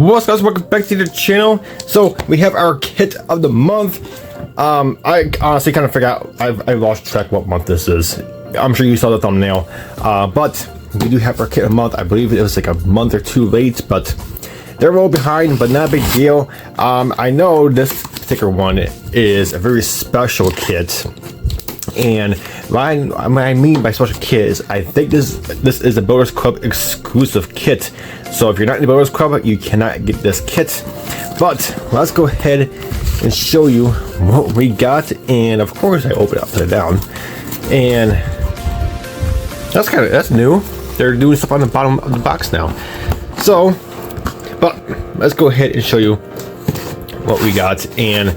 What's up guys, welcome back to the channel. So we have our kit of the month. I honestly kind of forgot, I lost track what month this is. I'm sure you saw the thumbnail, but we do have our kit of the month. I believe it was like a month or two late, but they're a little behind, but not a big deal. I know this particular one is a very special kit, and what I mean by special kit is I think this is a Builders Club exclusive kit. So if you're not in the Builders Club, you cannot get this kit. But let's go ahead and show you what we got. And of course I open it up, put it down, and that's new. They're doing stuff on the bottom of the box now. So, but let's go ahead and show you what we got. And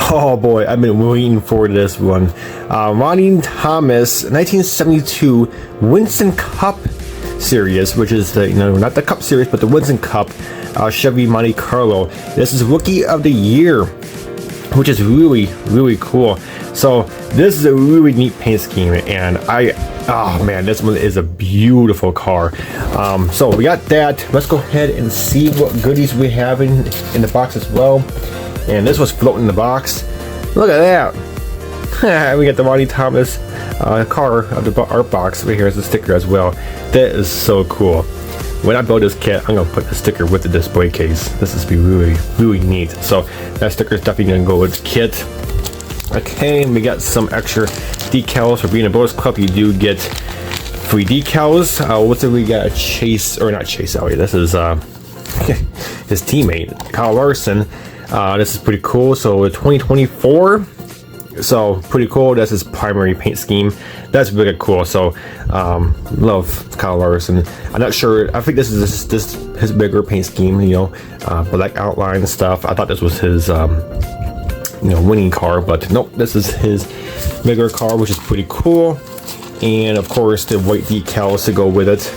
oh boy, I've been waiting for this one. N.Y.S 1972 Winston Cup series, which is the, not the Cup series, but the Winston Cup Chevy Monte Carlo. This is Rookie of the Year, which is really cool. So this is a really neat paint scheme, and oh man, this one is a beautiful car. So we got that. Let's go ahead and see what goodies we have in the box as well. And this was floating in the box. Look at that. We got the N.Y.S car of the art box. Right here is the sticker as well. That is so cool. When I build this kit, I'm gonna put the sticker with the display case. This is be really neat. So that sticker is definitely gonna go with the kit. Okay, we got some extra decals for being a Builders Club. You do get free decals. What's it? We got a Chase, or not Chase Elliott. This is his teammate, Kyle Larson. This is pretty cool. So 2024. So pretty cool. That's his primary paint scheme. That's really cool. So love Kyle Larson. I'm not sure. I think this is his bigger paint scheme. Black outline and stuff. I thought this was his winning car, but nope. This is his bigger car, which is pretty cool. And of course, the white decals to go with it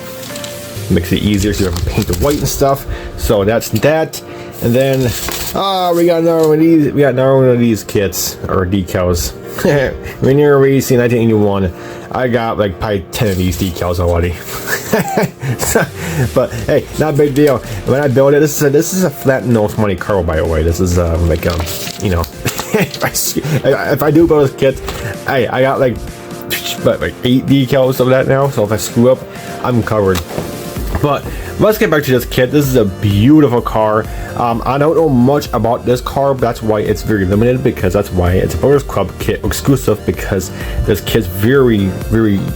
makes it easier so you have to paint the white and stuff. So that's that. And then we got another one of these. We got another one of these kits or decals. Linear Racing 1981. I got like probably 10 of these decals already. But hey, not a big deal. When I build it, this is a flat nose Monte Carlo, by the way. This is like if I do build this kit, hey, I got like 8 decals of that now. So if I screw up, I'm covered. But let's get back to this kit. This is a beautiful car. I don't know much about this car, but that's why it's very limited, because that's why it's a Builders Club kit exclusive, because this kit's very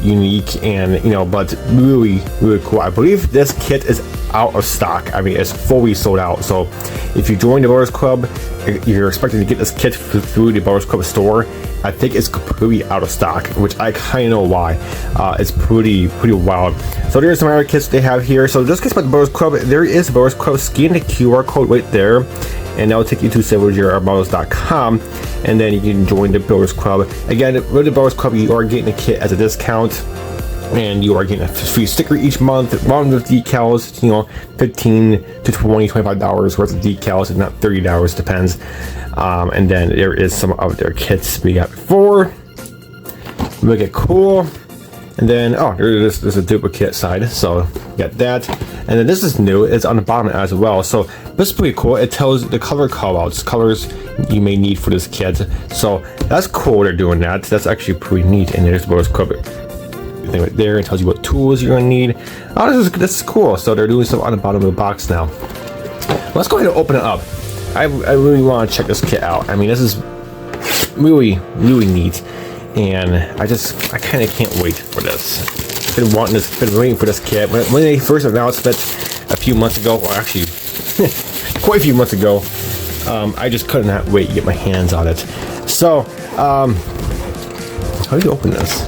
unique and but really cool. I believe this kit is out of stock. I mean, it's fully sold out. So if you join the Builders Club, you're expecting to get this kit through the Builders Club store, I think it's completely out of stock, which I kind of know why. It's pretty wild. So there's some other kits they have here. So just in case about the Builders Club, there is a Builders Club. Scan the QR code right there, and that will take you to SalvinosJR and then you can join the Builders Club. Again, with the Builders Club, you are getting a kit as a discount, and you are getting a free sticker each month, along with decals. $15 to $25 worth of decals, if not $30, depends. And then there is some of their kits we got before. Look at cool. And then there's a duplicate side, so got that. And then this is new. It's on the bottom as well. So this is pretty cool. It tells the color callouts, colors you may need for this kit. So that's cool. They're doing that. That's actually pretty neat. And there's Builders Club thing right there. It tells you what tools you're gonna need. This is cool. So they're doing stuff on the bottom of the box now. Let's go ahead and open it up. I really want to check this kit out. I mean, this is really neat, and I kind of can't wait for this. Been waiting for this kit. When they first announced it a few months ago, or actually quite a few months ago, I just could not wait to get my hands on it. So, how do you open this?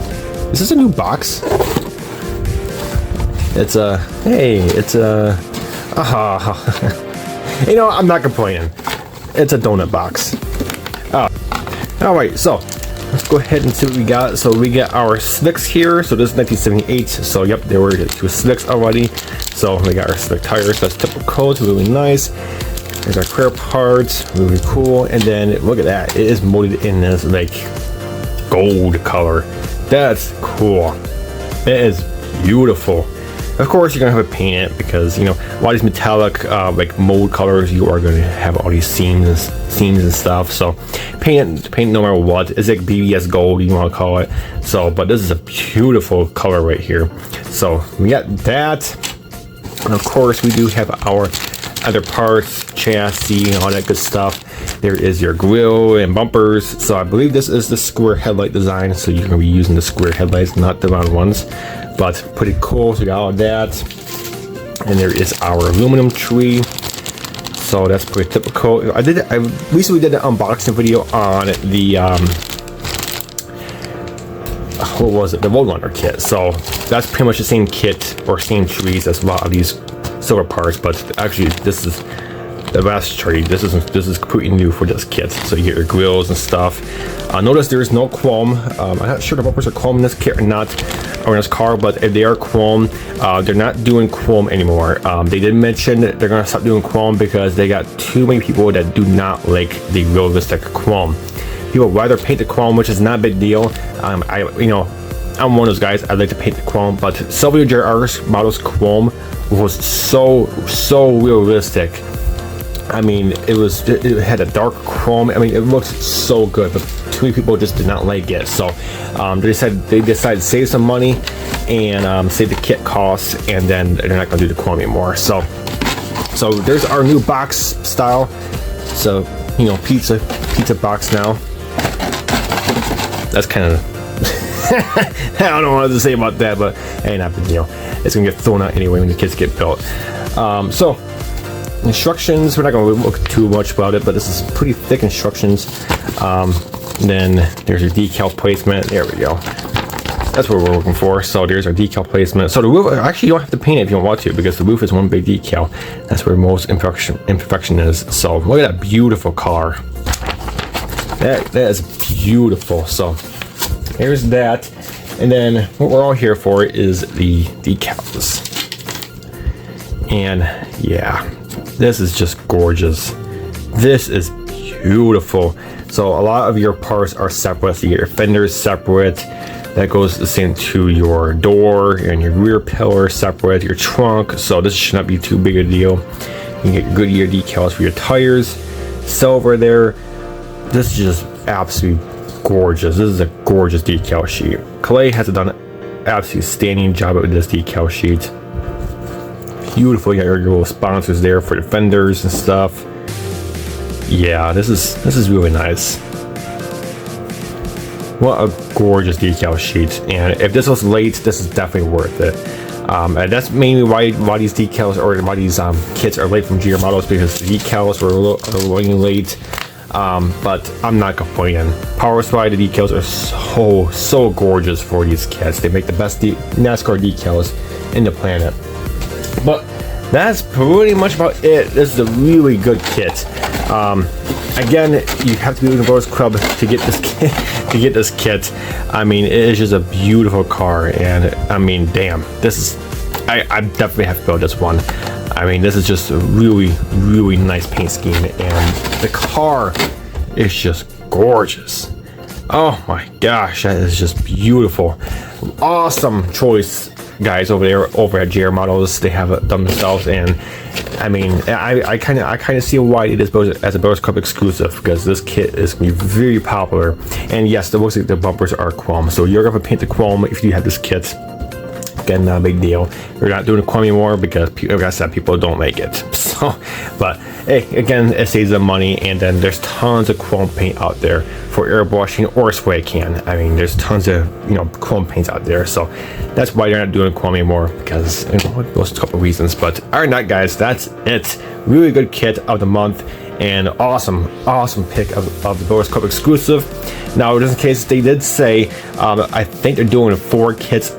Is this a new box? It's I'm not complaining. It's a donut box. Alright, so let's go ahead and see what we got. So we got our slicks here. So this is 1978. So yep, there were 2 slicks already. So we got our slick tires. That's typical coat, really nice. There's our clear parts, really cool. And then look at that. It is molded in this like gold color. That's cool. It is beautiful. Of course, you're gonna have to paint it because, you know, a lot of these metallic like mold colors, you are going to have all these seams and stuff. So paint no matter what. It's like BBS gold, you want to call it. So, but this is a beautiful color right here. So we got that, and of course we do have our other parts, chassis, and all that good stuff. There is your grille and bumpers. So I believe this is the square headlight design, so you're gonna be using the square headlights, not the round ones. But pretty cool. So we got all of that, and there is our aluminum tree. So that's pretty typical. I recently did an unboxing video on the what was it, the Roadrunner kit. So that's pretty much the same kit or same trees as a lot of these silver parts, but actually this is the last tree. This is completely new for this kit. So you get your grills and stuff. Notice there is no chrome. I'm not sure the bumpers are chrome in this kit or not, or in this car, but if they are chrome, they're not doing chrome anymore. They did mention that they're gonna stop doing chrome because they got too many people that do not like the realistic chrome. People rather paint the chrome, which is not a big deal. You know, I'm one of those guys. I like to paint the chrome, but Salvinos JR Models chrome was so realistic. I mean, it had a dark chrome. I mean, it looks so good, but too many people just did not like it. So they decided to save some money and save the kit costs, and then they're not going to do the chrome anymore. So there's our new box style. So, you know, pizza box now. That's kind of I don't know what to say about that, but hey, not a big deal. It's gonna get thrown out anyway when the kits get built. So instructions, we're not going to look too much about it, but this is pretty thick instructions. Then there's your decal placement. There we go. That's what we're looking for. So there's our decal placement. So the roof, actually you don't have to paint it if you don't want to, because the roof is one big decal. That's where most imperfection is. So look at that beautiful car. That is beautiful. So here's that. And then what we're all here for is the decals. And yeah, this is just gorgeous. This is beautiful. So a lot of your parts are separate. So you get your fenders separate. That goes the same to your door and your rear pillar separate, your trunk. So this should not be too big a deal. You can get your Goodyear decals for your tires. Silver there. This is just absolutely gorgeous. This is a gorgeous decal sheet. Clay has done an absolutely standing job with this decal sheet. Beautiful. You got your little sponsors there for the fenders and stuff. Yeah, this is really nice. What a gorgeous decal sheet. And if this was late, this is definitely worth it. And that's mainly why these decals or why these kits are late from JR Models, because the decals were a little late. But I'm not complaining. Power supply, the decals are so gorgeous for these kits. They make the best NASCAR decals in the planet. But that's pretty much about it. This is a really good kit. Again, you have to be in the Bros Club to get this kit. I mean, it is just a beautiful car, and I mean, damn, this is. I definitely have to build this one. I mean, this is just a really nice paint scheme, and the car is just gorgeous. Oh my gosh, that is just beautiful. Awesome choice, guys, over at JR Models. They have it done themselves, and I mean, I kind of see why it is as a Bros Club exclusive, because this kit is gonna be very popular. And yes, the bumpers are chrome, so you're gonna paint the chrome if you have this kit. Again, not a big deal. We're not doing the chrome anymore because, like I said, people don't make it. So, but hey, again, it saves them money. And then there's tons of chrome paint out there for airbrushing or spray can. I mean, there's tons of chrome paints out there. So that's why they're not doing chrome anymore, because those couple of reasons. But other than that, guys, that's it. Really good kit of the month, and awesome pick of the Bros Club exclusive. Now, just in case, they did say, I think they're doing 4 kits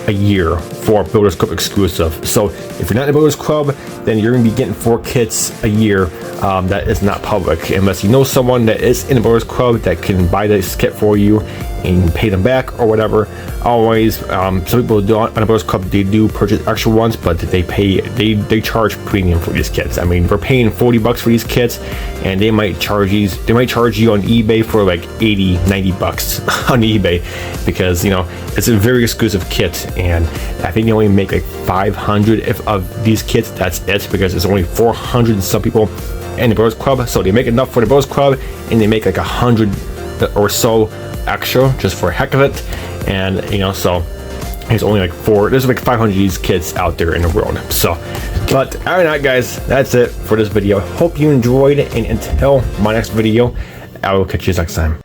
a year for Builders Club exclusive. So if you're not in the Builders Club, then you're going to be getting 4 kits a year that is not public, unless you know someone that is in the Builders Club that can buy this kit for you and pay them back or whatever. Always, some people do on the Bros Club, they do purchase extra ones, but they charge premium for these kits. I mean, we're paying $40 for these kits, and they might charge you on eBay for like 80, 90 bucks on eBay, because you know it's a very exclusive kit, and I think they only make like 500 of these kits. That's it, because there's only 400 and some people in the Bros Club, so they make enough for the Bros Club, and they make like 100 or so extra just for heck of it. And you know, so there's only like there's like 500 of these kits out there in the world. So, but other than that, guys, that's it for this video. Hope you enjoyed, and until my next video, I will catch you next time.